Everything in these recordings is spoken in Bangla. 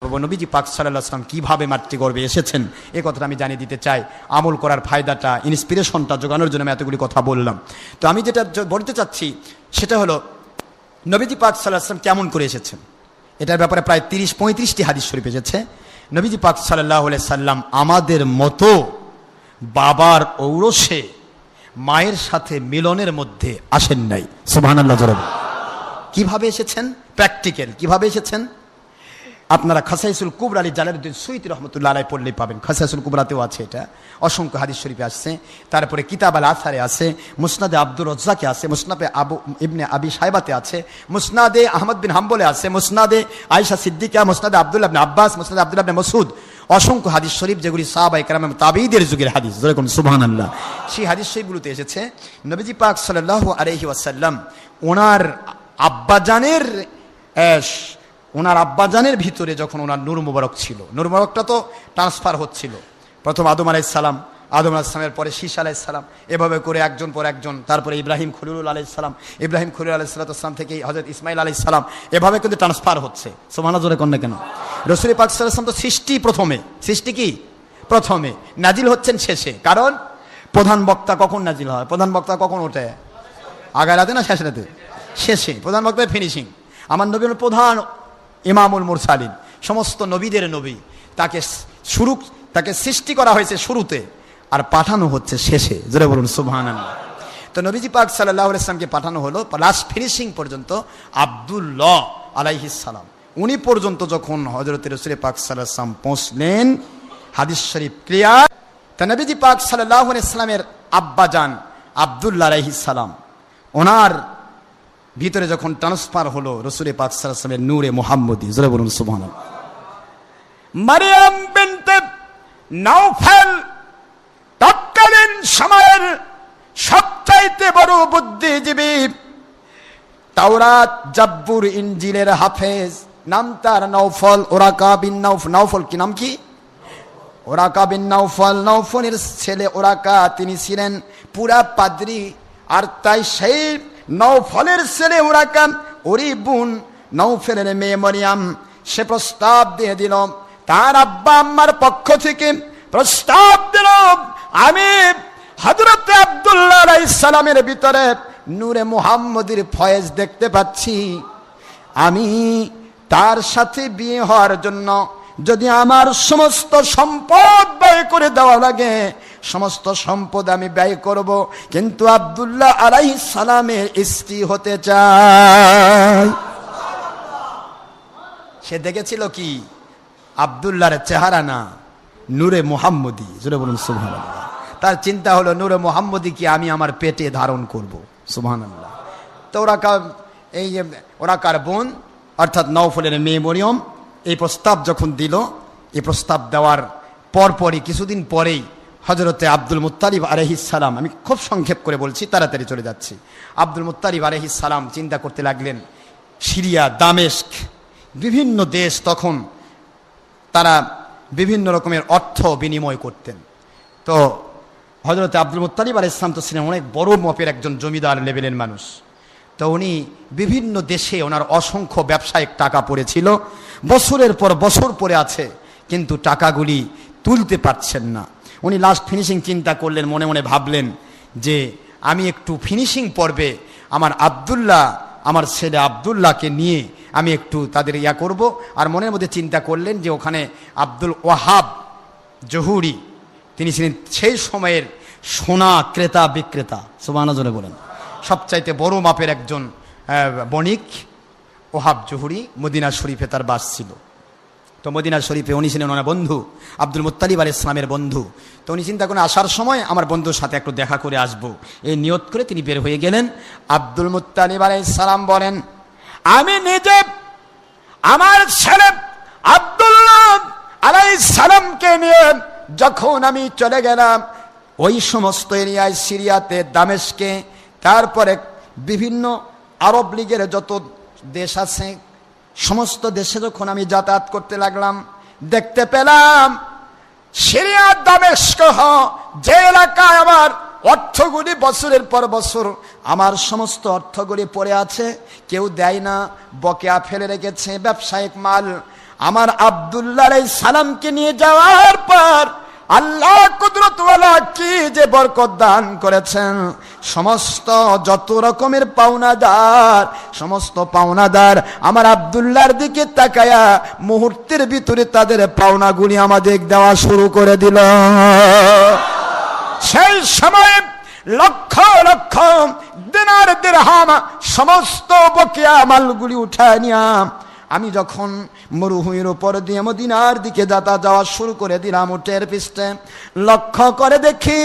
নবীজি পাক সাল্লাল্লাহু আলাইহি ওয়াসাল্লাম কিভাবে মাতৃগর্ভে এসেছেন এই কথাটা আমি জানিয়ে দিতে চাই। আমল করার ফায়দাটা, ইন্সপিরেশনটা জোগানোর জন্য আমি এতগুলি কথা বললাম। তো আমি যেটা বলতে চাচ্ছি সেটা হলো নবীজি পাক সাল্লাল্লাহু আলাইহি ওয়াসাল্লাম কেমন করে এসেছেন, এটার ব্যাপারে প্রায় 30-35টি হাদিস শরীফ এসেছে। নবীজি পাক সাল্লাল্লাহু আলাইহি সাল্লাম আমাদের মতো বাবার ঔরসে মায়ের সাথে মিলনের মধ্যে আসেন নাই। সুবহানাল্লাহ। কিভাবে এসেছেন? প্র্যাকটিক্যাল কিভাবে এসেছেন আপনারা খাসাইসুল কুবরা আলী জালালউদ্দিন সুয়ুতী রহমতুল্লাহ আলাইহি পড়লেই পাবেন। খাসাইসুল কুবরাতেও আছে, এটা অসংখ্য হাদিস শরীফে আসছে। তারপরে কিতাব আল আসারে আছে, মুসনাদে আব্দুর রাজ্জাকে আছে, মুসনাদে আবু ইবনে আবি সাইবাতে আছে, মুসনাদে আহমদ বিন হাম্বলে আছে, মুসনাদে আয়েশা সিদ্দিকা, মুসনাদে আব্দুল্লাহ ইবনে আব্বাস, মুসনাদে আব্দুল্লাহ ইবনে মাসউদ, অসংখ্য হাদিস শরীফ যেগুলি সাহাবায়ে কেরাম এবং তাবেঈদের যুগের হাদিস। যেরকম সুবহানাল্লাহ, সেই হাদিস শরীফগুলোতে এসেছে নবীজি পাক সাল্লাল্লাহু আলাইহি ওয়াসাল্লাম ওনার আব্বাজানের ভিতরে যখন ওনার নূর মুবারক ছিল, নূর মুবারকটা তো ট্রান্সফার হচ্ছিল। প্রথম আদম আলাইহিস সালাম, আদম আলাইহিস সালামের পরে শীশ আলাইহিস সালাম, এভাবে করে একজন পর একজন, তারপরে ইব্রাহিম খলিলুল আলাইহিস সালাম, ইব্রাহিম খলিল আলাইহিস সালাম থেকে হযরত ইসমাইল আলাইহিস সালাম, এভাবে কিন্তু ট্রান্সফার হচ্ছে। সুবহানাল্লাহ জোরে কোন না কেন? রাসূল পাক সাল্লাল্লাহু আলাইহি ওয়াসাল্লাম তো সৃষ্টি কি প্রথমে, নাজিল হচ্ছেন শেষে। কারণ প্রধান বক্তা কখন নাজিল হয়? প্রধান বক্তা কখন ওঠে? আগায় রাতে না শেষ রাতে? শেষে। প্রধান বক্তায় ফিনিশিং। আমার নবী হলেন প্রধান ইমামুল মুরসালিন, সমস্ত নবীদের নবী। তাকে সৃষ্টি করা হয়েছে শুরুতে, আর পাঠানো হচ্ছে শেষে। জোরে বলুন সুবহানাল্লাহ। তো নবীজি পাক সাল্লাল্লাহু আলাইহি ওয়াসাল্লামকে পাঠানো হলো লাস্ট ফিনিশিং পর্যন্ত আব্দুল্লাহ আলাইহিস সালাম, উনি পর্যন্ত যখন হযরত রাসূল পাক সাল্লাল্লাহু আলাইহি ওয়াসাল্লাম পৌঁছলেন, হাদিস শরীফ ক্লিয়ার। তা নবীজি পাক সাল্লাল্লাহু আলাইহি ওয়াসাল্লামের আব্বাজান আব্দুল্লাহ আলাইহিস সালাম, ওনার ভিতরে যখন ট্রান্সফার হলো রাসূল পাক সাল্লাল্লাহু আলাইহি ওয়াসাল্লামের নূরে মুহাম্মদী। জোরে বলুন সুবহানাল্লাহ। মারিয়াম বিনতে নাওফাল তৎকালীন সময়ের সবচাইতে বড় বুদ্ধিজীবী, তাওরাত জাব্বুর ইনজিলের হাফেজ, নাম তার নাওফল, ওরাকা বিন নাওফল। কি নাম? কি? ওরাকা বিন নাওফল। নাওফলের ছেলে ওরাকা, তিনি ছিলেন পুরা পাদ্রী। আর তাই সেই নওফলের ছেলে ওরাকা, ওরই বোন নওফলের মেয়ে মরিয়াম, সে প্রস্তাব দিয়ে দিল, তার আব্বা আম্মার পক্ষ থেকে প্রস্তাব দিল, আমি হযরত আব্দুল্লাহ আলাইহিস সালামের ভিতরে নূরে মুহাম্মদীর ফয়েজ দেখতে পাচ্ছি। আমি তার সাথে বিয়ে হওয়ার জন্য যদি আমার সমস্ত সম্পদ ব্যয় করে দেওয়া লাগে, সমস্ত সম্পদ আমি ব্যয় করব, কিন্তু আব্দুল্লাহ আলাইহিস সালামের স্ত্রী হতে চাই। সে দেখেছিল কি? আব্দুল্লাহর চেহারা না, নূরে মুহাম্মদী। জোরে বলুন সুবহানাল্লাহ। তার চিন্তা হলো নূরে মুহাম্মদী কি আমি আমার পেটে ধারণ করব। সুবহানাল্লাহ। তো ওরাকার বোন অর্থাৎ নওফলের মেয়ে মরিয়ম এই প্রস্তাব যখন দিল, এই প্রস্তাব দেওয়ার পরপরই কিছুদিন পরেই হযরতে আব্দুল মুত্তালিব আলাইহিস সালাম, আমি খুব সংক্ষেপ করে বলছি, তাড়াতাড়ি চলে যাচ্ছি। আব্দুল মুত্তালিব আলাইহিস সালাম চিন্তা করতে লাগলেন, সিরিয়া, দামেস্ক, বিভিন্ন দেশ, তখন তারা বিভিন্ন রকমের অর্থ বিনিময় করতেন। তো হযরতে আব্দুল মুত্তালিব আলাইহিস সালাম তো ছিলেন অনেক বড় মাপের একজন জমিদার লেভেলের মানুষ। তো উনি বিভিন্ন দেশে ওনার অসংখ্য ব্যবসায়িক টাকা পড়েছিল, বছরের পর বছর পড়ে আছে, কিন্তু টাকাগুলি তুলতে পারছেন না। উনি লাস্ট ফিনিশিং চিন্তা করলেন, মনে মনে ভাবলেন যে আমি একটু ফিনিশিং পর্বে আমার ছেলে আব্দুল্লাহকে নিয়ে আমি একটু তাদের করব। আর মনের মধ্যে চিন্তা করলেন যে ওখানে আব্দুল ওয়াহাব জহুরি, তিনি ছিলেন সেই সময়ের সোনা ক্রেতা বিক্রেতা। সুবহানাল্লাহ বলেন। সবচাইতে বড় মাপের একজন বণিক ওহাব জহুরি, মদিনা শরীফে তার বাস ছিল। তো মদিনা শরীফে উনি ছিলেন ওনার বন্ধু, আব্দুল মুত্তালিব আলাইহিস সালামের বন্ধু। তো উনি চিন্তা করেন আসার সময় আমার বন্ধুর সাথে একটু দেখা করে আসবো, এই নিয়ত করে তিনি বের হয়ে গেলেন। আব্দুল মুত্তালিব আলাইহিস সালাম বলেন, আমি নিজে আমার ছেলে আব্দুল্লাহ আলাইহিস সালামকে নিয়ে যখন আমি চলে গেলাম ওই সমস্ত এরিয়ায়, সিরিয়াতে, দামেস্কে, তারপরে বিভিন্ন আরব লীগের যত দেশ আছে, সমস্ত দেশে যখন আমি যাতায়াত করতে লাগলাম, দেখতে পেলাম সিরিয়া, দামেস্ক যে এলাকায় আমার অর্থগুলি বছরের পর বছর আমার সমস্ত অর্থগুলি পড়ে আছে, কেউ দেয় না, বকেয়া ফেলে রেখেছে, ব্যবসায়িক মাল আমার আব্দুল্লাহ আলাইহিস সালামকে নিয়ে যাওয়ার পর আল্লাহ কুদরতওয়ালা কি যে বরকত দান করেছেন। সমস্ত যত রকমের সমস্ত পাওনাদার আমার আব্দুল্লাহর দিকে তাকায়া মুহূর্তের ভিতরে তাদের পাওনাগুলি আমাদের দেওয়া শুরু করে দিল। সেই সময় লক্ষ লক্ষ দিনার দিরহাম সমস্ত বকেয়া মালগুলি উঠায় নিয়াম আমি যখন মরুভূমির উপর দিয়ে মদিনার দিকে যাওয়া শুরু করে দিলাম উটের পিষ্টে, লক্ষ্য করে দেখি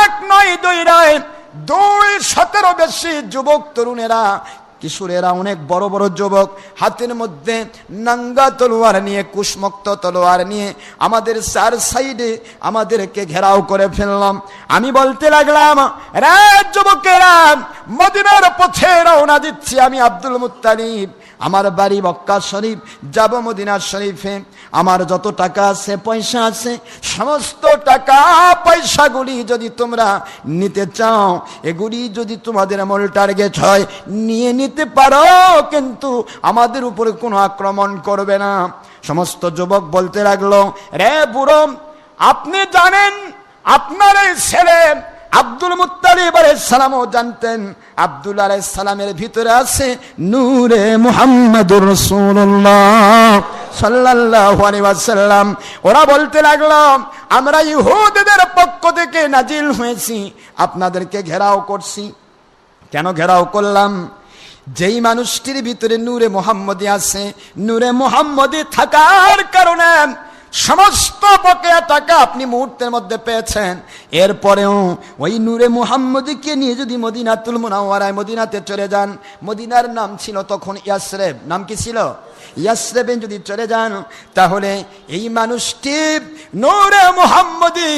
1 নয় 2 নয় 217 বেশি যুবক তরুণেরা কিশোরেরা, অনেক বড় বড় যুবক হাতের মধ্যে নাঙ্গা তলোয়ার নিয়ে, কুশমুক্ত তলোয়ার নিয়ে আমাদের 4 সাইডে আমাদেরকে ঘেরাও করে ফেললাম। আমি বলতে লাগলাম, রে যুবকেরা, মদিনার পথে রওনা দিচ্ছি। আমি আব্দুল মুত্তালিব, আমার বাড়ি মক্কা শরীফ, যাব মদিনা শরীফে। আমার যত টাকা আছে পয়সা আছে, সমস্ত টাকা পয়সাগুলি যদি তোমরা নিতে চাও, এগুলি যদি তোমাদের মূল টার্গেট হয় নিয়ে নিতে পারো, কিন্তু আমাদের উপরে কোনো আক্রমণ করবে না। সমস্ত যুবক বলতে লাগলো, রে বুড়ো, আপনি জানেন আপনার এই ছেলে আব্দুল মুত্তালিব আলাইহিস সালামও জানতেন আব্দুল্লাহ আলাইহিস সালামের ভিতরে আছে নূরে মুহাম্মাদুর রাসূলুল্লাহ সাল্লাল্লাহু আলাইহি ওয়াসাল্লাম। ওরা বলতে লাগলো, আমরা ইহুদিদের পক্ষ থেকে নাজিল হয়েছি, আপনাদেরকে ঘেরাও করছি। কেন ঘেরাও করলাম? যেই মানুষটির ভিতরে নূরে মুহাম্মদী আছে, নূরে মুহাম্মদী থাকার কারণে সমস্ত বকেয়া টাকা আপনি মুহূর্তের মধ্যে পেয়েছেন। এরপরেও ওই নূরে মুহাম্মদীকে নিয়ে যদি মদিনাতুল মুনাওয়ারায়, মদিনাতে চলে যান, মদিনার নাম ছিল তখন ইয়াসরেব, নাম কি ছিল? ইয়াসরেবে যদি চলে যান, তাহলে এই মানুষটি নূরে মুহাম্মদী,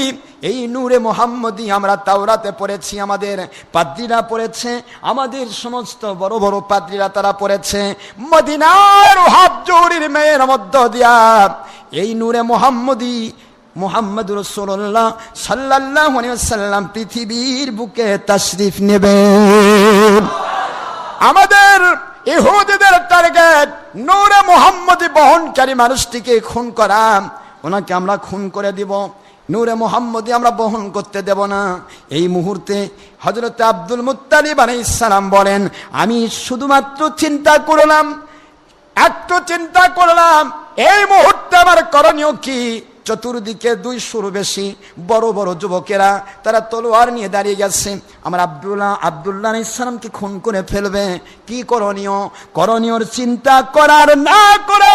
এই নূরে মুহাম্মদী আমরা তাওরাতে পড়েছি, আমাদের পাদ্রীরা পড়েছে, আমাদের সমস্ত বড় বড় পাদ্রীরা তারা পড়েছে। মদিনার ওহাব জহুরীর মেয়ের মধ্য দিয়া এই নূরে মুহাম্মদী মুহাম্মদুর রাসূলুল্লাহ সাল্লাল্লাহু আলাইহি ওয়াসাল্লাম পৃথিবীর বুকে তাশরিফ নেবেন। আমাদের ইহুদিদের টার্গেট নূরে মুহাম্মদী বহনকারী মানুষটিকে খুন করা, ওনাকে আমরা খুন করে দিব, নূরে মুহাম্মদী আমরা বহন করতে দেব না। এই মুহূর্তে হযরত আব্দুল মুত্তালিব আলাইহিস সালাম বলেন, আমি শুধুমাত্র চিন্তা করলাম, একটু চিন্তা করলাম, এই মুহূর্তে আমার করণীয় কি? চতুর্দিকে 200 বেশি বড় বড় যুবকেরা তারা তলোয়ার নিয়ে দাঁড়িয়ে গেছে, আমার আব্দুল্লাহ আলাইহিস সালামকে খুন করে ফেলবে। কি করণীয়? করণীয়র চিন্তা করার না করে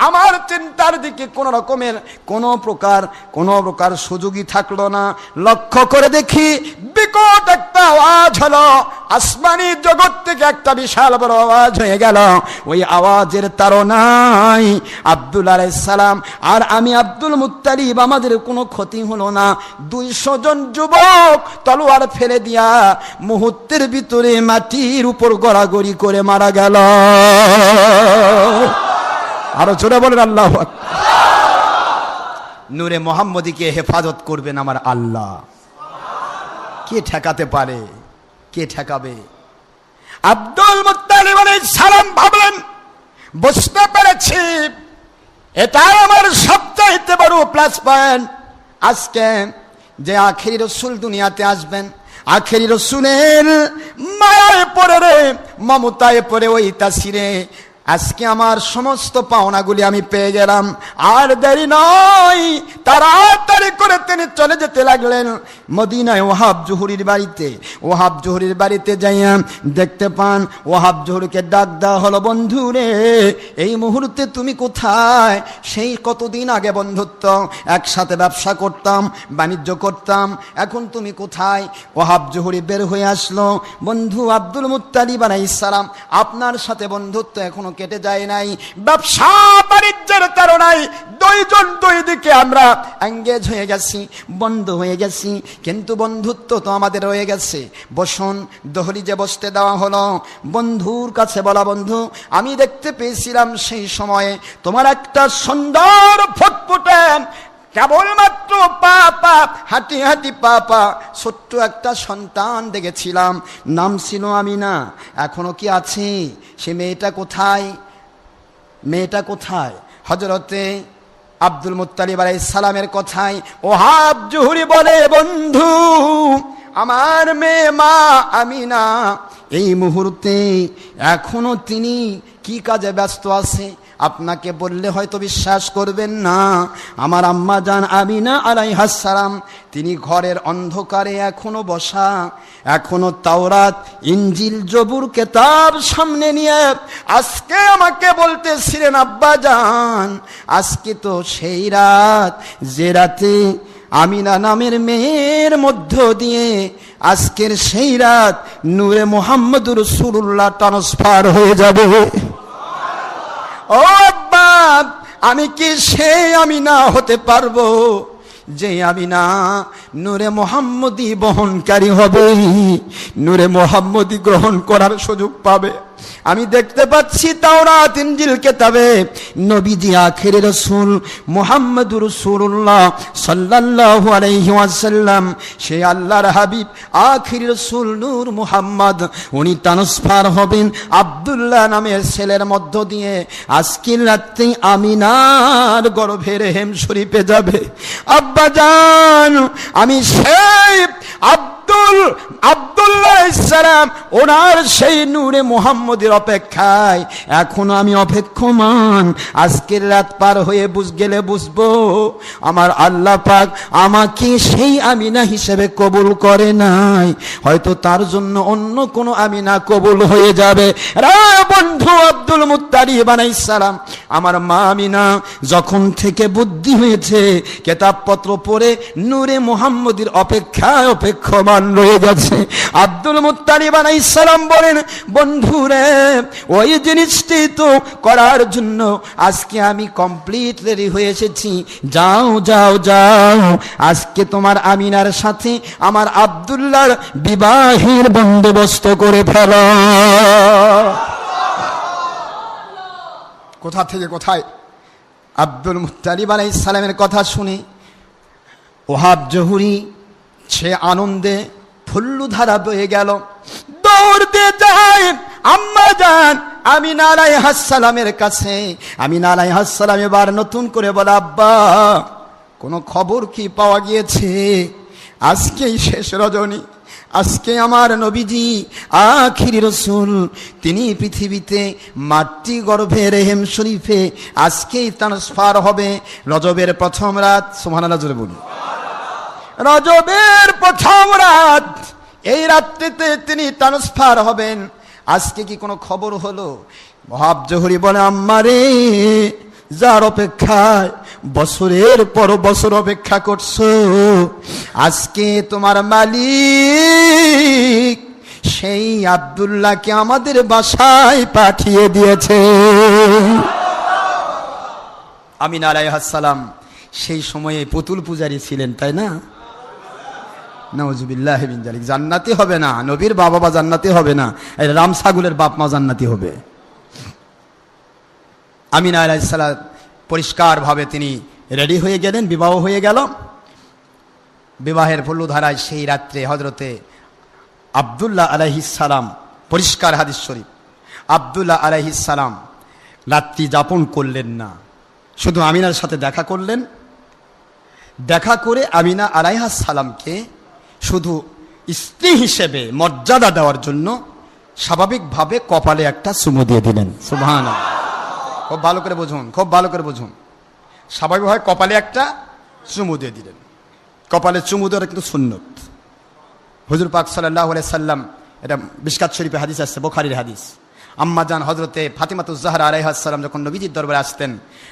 আমার চিন্তার দিকে কোন রকমের কোনো প্রকার সুযোগই থাকলো না। লক্ষ্য করে দেখি বিকট একটা আওয়াজ হলো, আসমানি জগৎ থেকে একটা বিশাল বড় আওয়াজ হয়ে গেল। ওই আওয়াজের তাড়নায় আব্দুল্লাহ আলাইহিস সালাম আর আমি আব্দুল মুত্তালিব, আমাদের কোনো ক্ষতি হলো না। 200 জন যুবক তলোয়ার ফেলে দিয়া মুহূর্তের ভিতরে মাটির উপর গড়াগড়ি করে মারা গেল। আরো জোরে বলেন আল্লাহু আকবার। নূরে মুহাম্মদীকে হেফাজত করবেন আমার আল্লাহ। কে ঠেকাতে পারে? কে ঠেকাবে? আব্দুল মুত্তালিব আলাইহিস সালাম ভাবলেন, বুঝতে পেরেছি এটাই আমার সবচাইতে বড় প্লাস পয়েন্ট। আজকে যে আখেরি রসুল দুনিয়াতে আসবেন, আখেরি রসুলের মায়ায় পড়ে রে, মমতায় পড়ে, ওই তাসিরে আজকে আমার সমস্ত পাওনাগুলি আমি পেয়ে গেলাম। আর দেরি নয়, তাড়াতাড়ি করে তিনি চলে যেতে লাগলেন মদিনায় ওহাব জহুরীর বাড়িতে। ওহাব জহুরীর বাড়িতে যাইয়া দেখতে পান ওহাব জহুরীকে ডাক দেওয়া হলো, বন্ধু রে, এই মুহূর্তে তুমি কোথায়? সেই কতদিন আগে বন্ধুত্ব, একসাথে ব্যবসা করতাম, বাণিজ্য করতাম, এখন তুমি কোথায়? ওহাব জহুরী বের হয়ে আসলো, বন্ধু আব্দুল মুত্তালিব আলাইহিস সালাম, আপনার সাথে বন্ধুত্ব এখনো কেটে যায় নাই, ব্যবসা বাণিজ্যের তাড়নায় 2 জন 2 দিকে আমরা এঙ্গেজ হয়ে গেছি, বন্ধ হয়ে গেছি, কিন্তু বন্ধুত্ব তো আমাদের রয়ে গেছে। বসুন। দহলিজে বসতে দেওয়া হলো। বন্ধুর কাছে বলা, বন্ধু আমি দেখতে পেয়েছিলাম সেই সময়ে তোমার একটা সুন্দর ফুটফুটে কেবলমাত্র পা হাঁটি হাঁটি পা ছোট্ট একটা সন্তান দেখেছিলাম, নাম ছিল আমিনা, এখনো কি আছে? সে মেয়েটা কোথায়? মেয়েটা কোথায়? হযরতে আব্দুল মুত্তালিব আলাইহিস সালামের কথায় ওহাব জুহরি বলে, বন্ধু আমার মেয়ে মা আমিনা এই মুহূর্তে এখনো তিনি কি কাজে ব্যস্ত আছে আপনাকে বললে হয়তো বিশ্বাস করবেন না। আমার আম্মা জান আমিনা আলাইহাস সালাম তিনি ঘরের অন্ধকারে এখনো বসা, এখনো তাওরাত ইনজিল জবুর কিতাব সামনে নিয়ে আজকে আমাকে বলতেছিলেন, আব্বা জান আজকে তো সেই রাত যে রাতে আমিনা নামের মেয়ের মধ্য দিয়ে আজকের সেই রাত নূরে মুহাম্মদুর রাসূলুল্লাহ ট্রান্সফার হয়ে যাবে। ও আব্বা, আমি কি সেই আমিনা হতে পারবো যে আমিনা নূরে মুহাম্মদী বহনকারী হবে, নূরে মুহাম্মদী গ্রহণ করার সুযোগ পাবে? আমি দেখতে পাচ্ছি তাওরাত ইনজিল কিতাবে নবীজি আখির রাসূল মুহাম্মদুর রাসূলুল্লাহ সাল্লাল্লাহু আলাইহি ওয়াসাল্লাম সেই আল্লাহর হাবিব আখির রাসূল নূর মুহাম্মদ উনি ট্রান্সফার হবেন আব্দুল্লাহ নামের ছেলের মধ্য দিয়ে আজকের রাতে আমিনার গর্ভে রেহেম শরীফে যাবে। আব্বা জান আমি সেই আব্দুল্লাহ সালাম ওনার সেই নূরে মুহাম্মদের অপেক্ষায় এখনো আমি অপেক্ষমান। আজকের রাত পার হয়ে গেলে বুঝবো আমার আল্লাহ পাক আমাকে সেই আমিনা হিসেবে কবুল করে নাই, হয়তো তার জন্য অন্য কোনো আমিনা কবুল হয়ে যাবে। রে বন্ধু আব্দুল মুত্তালিব আলাইহিস সালাম আমার মা আমিনা যখন থেকে বুদ্ধি হয়েছে কিতাবপত্র পড়ে নূরে মুহাম্মদের অপেক্ষায় অপেক্ষমান রয়ে গেছে। আব্দুল মুত্তালিব আলাইহিস সালাম বলেন, বন্ধুরে ওই জিনিসটি তো করার জন্য আজকে আমি কমপ্লিট রেডি হয়ে এসেছি, যাও যাও যাও আজকে তোমার আমিনার সাথে আমার আব্দুল্লাহর বিবাহের বন্দোবস্ত করে ফেলো। কোথা থেকে কোথায় আব্দুল মুত্তালিব আলাইহিস সালামের কথা শুনে ওহাব জহুরি সে আনন্দে ফুল্লুধারা বয়ে গেল, দৌড় দিয়ে যায় আম্মা জান আমিনা আলাইহাস সালামের কাছে। আমিনা আলাইহাস সালাম এবার নতুন করে বলে, আব্বা কোনো খবর কি পাওয়া গিয়েছে? আজকেই শেষ রজনী, আজকে আমার নবীজি আখির রাসূল তিনি পৃথিবীতে মাতৃ গর্ভে রেহেম শরীফে আজকেই ট্রান্সফার হবে রজবের প্রথম রাত। সুবহানাল্লাহ জোরে বলুন। রজবের প্রথম রাত, এই রাত্রিতে তিনি ট্রান্সফার হবেন। আজকে কি কোনো খবর হলো? ওহাব জহুরি বলে, আম্মা রে যার অপেক্ষায় বছরের পর বছর অপেক্ষা করছো, আজকে তোমার মালিক সেই আব্দুল্লাহকে আমাদের বাসায় পাঠিয়ে দিয়েছে। আমিনা আলাইহাস সালাম সেই সময়ে পুতুল পূজারী ছিলেন, তাই না? নাউজুবিল্লাহ মিন যালিক। জান্নাতি হবে না, নবীর বাবা বা জান্নাতি হবে না, রাম ছাগলের বাপ মা জান্নাতি হবে। আমিনা আলাইহিস সালাম পরিষ্কারভাবে তিনি রেডি হয়ে গেলেন, বিবাহ হয়ে গেল। বিবাহের ফুল্লুধারায় সেই রাত্রে হযরতে আব্দুল্লাহ আলাইহিস সালাম, পরিষ্কার হাদিস শরীফ, আব্দুল্লাহ আলাইহিস সালাম রাত্রি যাপন করলেন না, শুধু আমিনার সাথে দেখা করলেন। দেখা করে আমিনা আলাইহাস সালামকে শুধু স্ত্রী হিসেবে মর্যাদা দেওয়ার জন্য স্বাভাবিকভাবে কপালে একটা চুমু দিয়ে দিলেন। সুবহানাল্লাহ। খুব ভালো করে বুঝুন, খুব ভালো করে বুঝুন। স্বাভাবিকভাবে কপালে একটা চুমু দিয়ে দিলেন। কপালে চুমু দেওয়ার কিন্তু সুন্নত। হুজুর পাক সাল্লাল্লাহু আলাইহি সাল্লাম, এটা মিশকাত শরীফে হাদিস আছে, বুখারীর হাদিস। আম্মা জান হযরতে ফাতিমাতুজ জাহরা আলাইহাস সালাম যখন নবীজির দরবারে আসতেন,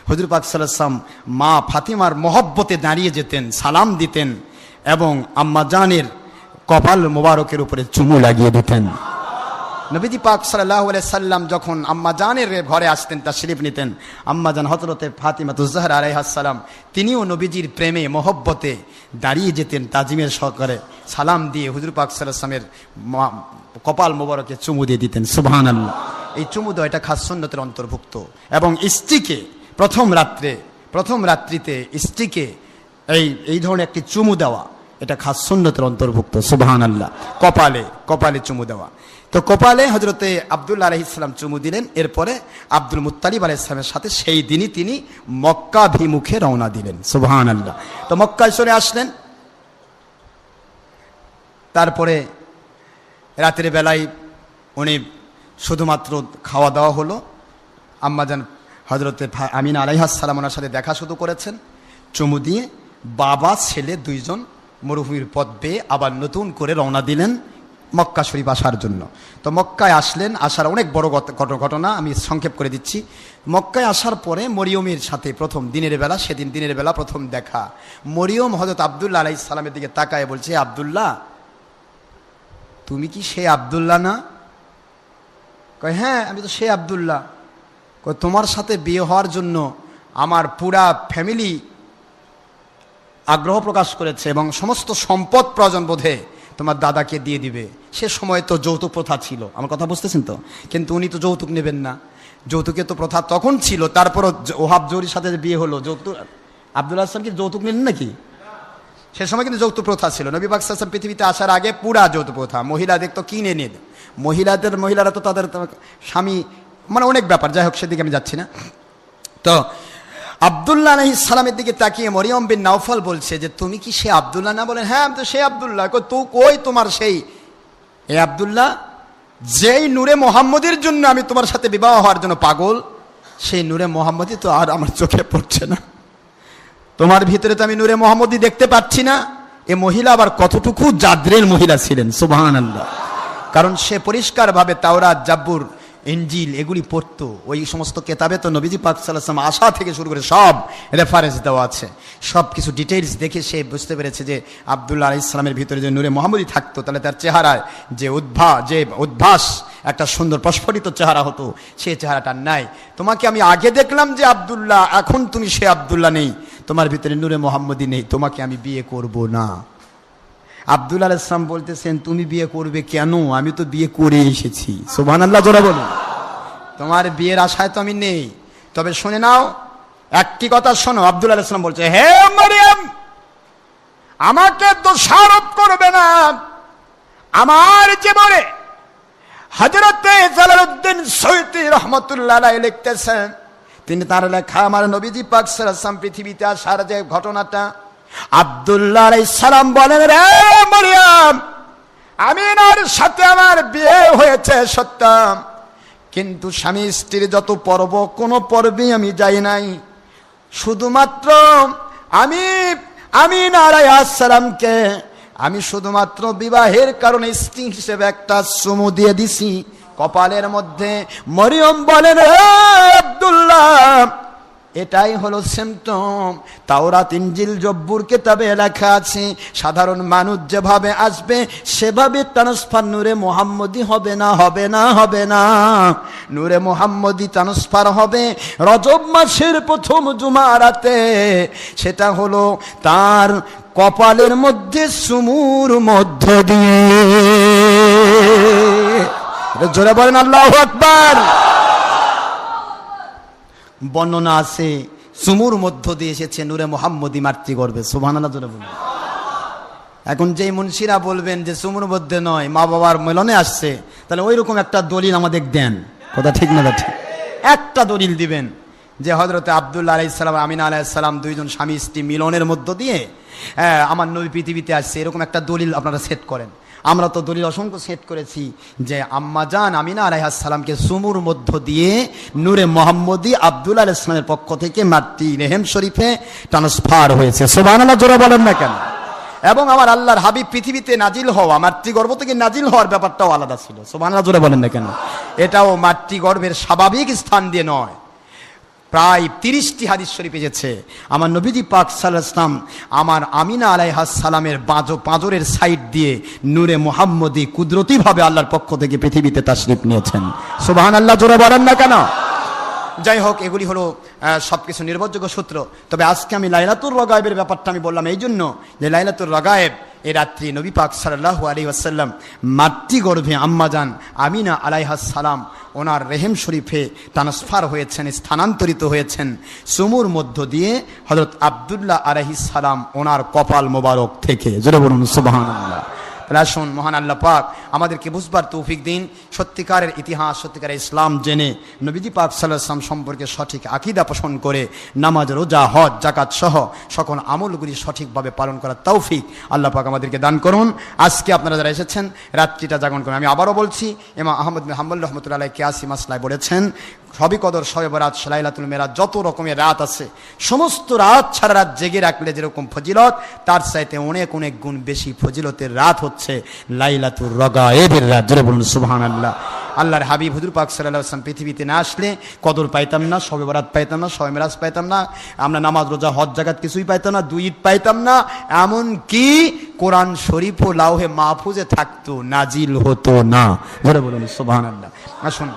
হুজুর পাক সাল্লাল্লাহু আলাইহি সাল্লাম মা ফাতিমার মহব্বতে দাঁড়িয়ে যেতেন, সালাম দিতেন এবং আম্মা জানের কপাল মোবারকের উপরে চুমু লাগিয়ে দিতেন। নবীজি পাক সাল্লাল্লাহু আলাইহি সাল্লাম যখন আম্মা জানের ঘরে আসতেন, তাশরীফ নিতেন, আম্মা জান হযরতে ফাতিমাতুজ জাহরা আলাইহাস সালাম তিনিও নবীজির প্রেমে মহব্বতে দাঁড়িয়ে যেতেন, তাজিমের সহকারে সালাম দিয়ে হুজুর পাক সাল্লাল্লাহু আলাইহি সাল্লামের কপাল মোবারকে চুমু দিয়ে দিতেন। সুবহানাল্লাহ। এই চুমু দেওয়া এটা খাস সুন্নতের অন্তর্ভুক্ত। এবং স্ত্রীকে প্রথম রাত্রিতে স্ত্রীকে এই ধরনের একটি চুমু দেওয়া, এটা খাস সুন্নতের অন্তর্ভুক্ত। সুবহানাল্লাহ। কপালে কপালে চুমু দেওয়া। তো কপালে হযরতে আব্দুল্লাহ আলাইহিস সালাম চুমু দিলেন। এরপরে আব্দুল মুত্তালিব আলাইহিস সালামের সাথে সেই দিনই তিনি মক্কাভিমুখে রওনা দিলেন। সুবহানাল্লাহ। তো মক্কায় চলে আসলেন। তারপরে রাতের বেলায় উনি শুধুমাত্র খাওয়া দাওয়া হলো। আম্মাজান হযরতে আমিনা আলাইহিস সালাম ওনার সাথে দেখা শুরু করেছেন। চুমু দিয়ে বাবা ছেলে দুইজন মরুভূমির পথ বেয়ে আবার নতুন করে রওনা দিলেন মক্কা শরীফ আসার জন্য। তো মক্কায় আসলেন। আসার অনেক বড় ঘটনা, আমি সংক্ষেপ করে দিচ্ছি। মক্কায় আসার পরে মরিয়মের সাথে প্রথম দিনের বেলা, সেদিন দিনের বেলা প্রথম দেখা। মরিয়ম হযরত আব্দুল্লাহ আলাইহিস সালামের দিকে তাকায় বলছে, আব্দুল্লাহ, তুমি কি সে আব্দুল্লাহ না? কয়, হ্যাঁ আমি তো সে আব্দুল্লাহ। কয়, তোমার সাথে বিয়ে হওয়ার জন্য আমার পুরা ফ্যামিলি আগ্রহ প্রকাশ করেছে এবং সমস্ত সম্পদ প্রয়োজন বোধে তোমার দাদাকে দিয়ে দিবে। সে সময় তো যৌতুক প্রথা ছিল, আমার কথা বুঝতেছেন তো? কিন্তু উনি তো যৌতুক নেবেন না, যৌতুকের তো প্রথা তখন ছিল। তারপরও ওহাব জৌরির সাথে বিয়ে হলো, যৌতুক আব্দুল্লাহ হাসান কি যৌতুক নিলেন নাকি? সে সময় কিন্তু যৌতুক প্রথা ছিল। নবী পাক সাল্লাল্লাহু আলাইহি ওয়াসাল্লাম পৃথিবীতে আসার আগে পুরা যৌতুক প্রথা। মহিলাদের তো কিনে নিয়ে, মহিলারা তো তাদের স্বামী, মানে অনেক ব্যাপার, যাই হোক সেদিকে আমি যাচ্ছি না। তো আব্দুল্লাহ আলাইহিস সালামের দিকে তাকিয়ে মরিয়ম বিন নাওফল বলছে যে, তুমি কি সে আব্দুল্লাহ না? বলেন, হ্যাঁ আমি তো সে আব্দুল্লাহ। কই তোমার সেই এ আব্দুল্লাহ, যেই নূরে মোহাম্মদের জন্য আমি তোমার সাথে বিবাহ হওয়ার জন্য পাগল, সেই নূরে মোহাম্মদই তো আর আমার চোখে পড়ছে না। তোমার ভিতরে তো আমি নূরে মোহাম্মদই দেখতে পাচ্ছি না। এ মহিলা আবার কতটুকু জাদ্রের মহিলা ছিলেন, সুবহানাল্লাহ। কারণ সে পরিষ্কারভাবে তাওরাত, জাবুর, ইনজিল এগুলি পড়তো। ওই সমস্ত কেতাবে তো নবীজি পাক সাল্লাল্লাহু আলাইহি ওয়াসাল্লাম আসা থেকে শুরু করে সব রেফারেন্স দেওয়া আছে। সব কিছু ডিটেইলস দেখে সে বুঝতে পেরেছে যে আব্দুল্লাহ আলাইহিস সালামের ভিতরে যে নূরে মোহাম্মদী থাকতো, তাহলে তার চেহারায় যে উদ্ভাস, একটা সুন্দর প্রস্ফুটিত চেহারা হতো, সেই চেহারাটা নাই। তোমাকে আমি আগে দেখলাম যে আব্দুল্লাহ, এখন তুমি সে আব্দুল্লাহ নেই, তোমার ভিতরে নূরে মোহাম্মদী নেই, তোমাকে আমি বিয়ে করব না। আব্দুল্লাহ আলাইহিস সালাম বলতেছেন, তুমি বিয়ে করবে কেন? আমি তো বিয়ে করে এসেছি। সুবহানাল্লাহ, জোরে বলুন। তোমার বিয়ের আশায় তো আমি নেই। তবে শুনে নাও, একটি কথা শোনো। আব্দুল্লাহ আলাইহিস সালাম বলছে, হে মরিয়ম, আমাকে দোষারোপ করবে না। আমার জীবনে হযরতে জালালউদ্দিন সৈয়দী রাহমাতুল্লাহ আলাইহি লিখতেছেন, তিনি তার লেখা আমার নবীজি পাক সাল্লাল্লাহু আলাইহি ওয়াসাল্লাম পৃথিবীতে আসার যে ঘটনাটা, আব্দুল্লাহ আলাইহিস সালাম বলেন, রে মরিয়ম, আমিনার সাথে আমার বিয়ে হয়েছে সত্য, কিন্তু স্বামী স্ত্রীর যত পর্ব, কোনো পর্বে আমি যাই নাই। শুধুমাত্র আমি আমিনা আলাইহিস সালামকে আমি শুধুমাত্র বিবাহের কারণে স্ত্রী হিসেবে একটা চুমু দিয়ে দিছি কপালের মধ্যে। মরিয়ম বলেন, হে আব্দুল্লাহ, এটাই হলো সিম্পটম। তাওরাত, ইনজিল, জব্বুর কিতাবে লেখা আছে, সাধারণ মানুষ যেভাবে আসবে সেভাবে ট্রান্সফার নূরে মুহাম্মদী হবে না, হবে না, হবে না। নূরে মুহাম্মদী ট্রান্সফার হবে রজব মাসের প্রথম জুমা রাতে। সেটা হলো তার কপালের মধ্যে চুমুর মধ্য দিয়ে। জোরে বলেন আল্লাহু আকবার। বর্ণনা আছে চুমুর মধ্য দিয়ে এসেছে নূরে মুহাম্মদী মাতৃগর্ভে। সুবহানাল্লাহ, জোরে বলুন। এখন যেই মুন্সিরা বলবেন যে চুমুর মধ্যে নয়, মা বাবার মিলনে আসছে, তাহলে ওই রকম একটা দলিল আমাদের দেন। কথা ঠিক না? ঠিক, একটা দলিল দিবেন যে হযরতে আব্দুল্লাহ আলাইহিস সালাম, আমিনা আলাইহিস সালাম দুইজন স্বামী স্ত্রী মিলনের মধ্য দিয়ে আমার নবী পৃথিবীতে আসছে, এরকম একটা দলিল আপনারা সেট করেন। আমরা তো দলিল অসংখ্য সেট করেছি যে আম্মাজান আমিনা আলাইহিস সালামকে চুমুর মধ্য দিয়ে নূরে মুহাম্মদী আব্দুল্লাহ আলাইহিস সালামের পক্ষ থেকে মাতৃ রেহেম শরীফে ট্রান্সফার হয়েছে। সুবহানাল্লাহ, জোরে বলেন না কেন? এবং আমার আল্লাহর হাবিব পৃথিবীতে নাজিল হওয়া, মাতৃগর্ভ থেকে নাজিল হওয়ার ব্যাপারটাও আলাদা ছিল। সুবহানাল্লাহ, জোরে বলেন না কেন? এটাও মাতৃগর্ভের স্বাভাবিক স্থান দিয়ে নয়। প্রায় 30টি হাদিস শরীফ এসেছে আমার নবীজি পাক সাল্লাল্লাহু আলাইহি ওয়াসাল্লাম আমার আমিনা আলাইহাস সালামের পাঁজরের সাইড দিয়ে নূরে মুহাম্মদী কুদরতিভাবে আল্লাহর পক্ষ থেকে পৃথিবীতে তাশরিফ নিয়েছেন। সুবহানাল্লাহ, জোরে বলেন না কেন? যাই হোক, এগুলি হলো সবকিছু নির্ভরযোগ্য সূত্র। তবে আজকে আমি লাইলাতুর রগায়েবের ব্যাপারটা আমি বললাম এই জন্য যে লাইলাতুর রগায়েব এই রাত্রি নবী পাক সাল্লাল্লাহু আলাইহি ওয়াসাল্লাম মাতৃগর্ভে আম্মাজান আমিনা আলাইহাস সালাম ওনার রেহেম শরীফে ট্রান্সফার হয়েছেন, স্থানান্তরিত হয়েছেন সুমুর মধ্য দিয়ে হযরত আব্দুল্লাহ আলাইহিস সালাম ওনার কপাল মোবারক থেকে। জোরে বলুন সুবহানাল্লাহ। আসুন মহান আল্লাহ পাক আমাদেরকে বুঝবার তৌফিক দিন, সত্যিকারের ইতিহাস, সত্যিকারের ইসলাম জেনে নবীজি পাক সাল্লাল্লাহু আলাইহি ওয়াসাল্লাম সম্পর্কে সঠিক আকীদা পোষণ করে নামাজ, রোজা, হজ, যাকাত সহ সকল আমলগুলি সঠিকভাবে পালন করার তৌফিক আল্লাহ পাক আমাদেরকে দান করুন। আজকে আপনারা যারা এসেছেন রাত্রিটা জাগরণ করুন। আমি আবারও বলছি, ইমাম আহমদ বিন হাম্বল রাহমাতুল্লাহ আলাইহি কিয়াসি মাসলায় বলেছেন, সবই কদর, শবে বরাত, লাইলাতুল মেরাজ, যত রকমের রাত আছে সমস্ত রাত সারা রাত জেগে রাখলে যেরকম ফজিলত, তার চাইতে অনেক অনেক গুণ বেশি ফজিলতের রাত হচ্ছে লাইলাতুর রগায়েবের রাত। জোরে বলুন সুবহানাল্লাহ। আল্লাহর হাবিব হুজুর পাক সাল্লাল্লাহু আলাইহি ওয়াসাল্লাম পৃথিবীতে না আসলে কদর পাইতাম না, শবে বরাত পাইতাম না, শবে মেরাজ পাইতাম না, আমরা নামাজ, রোজা, হজ, যাকাত কিছুই পাইতাম না, দুই ঈদ পাইতাম না, এমন কি কোরআন শরীফ ও লাউহে মাহফুজে থাকতো, নাজিল হতো না। জোরে বলুন সুবহানাল্লাহ। আসুন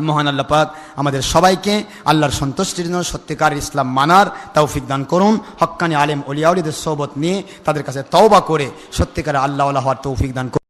মহান আল্লাহ পাক আমাদের সবাইকে আল্লাহর সন্তুষ্টির জন্য সত্যিকার ইসলাম মানার তৌফিক দান করুন। হক্কানি আলেম ওলিয়া ওলিদের সোহবত নিয়ে তাদের কাছে তওবা করে সত্যিকার আল্লাহ হওয়ার তৌফিক দান করুন।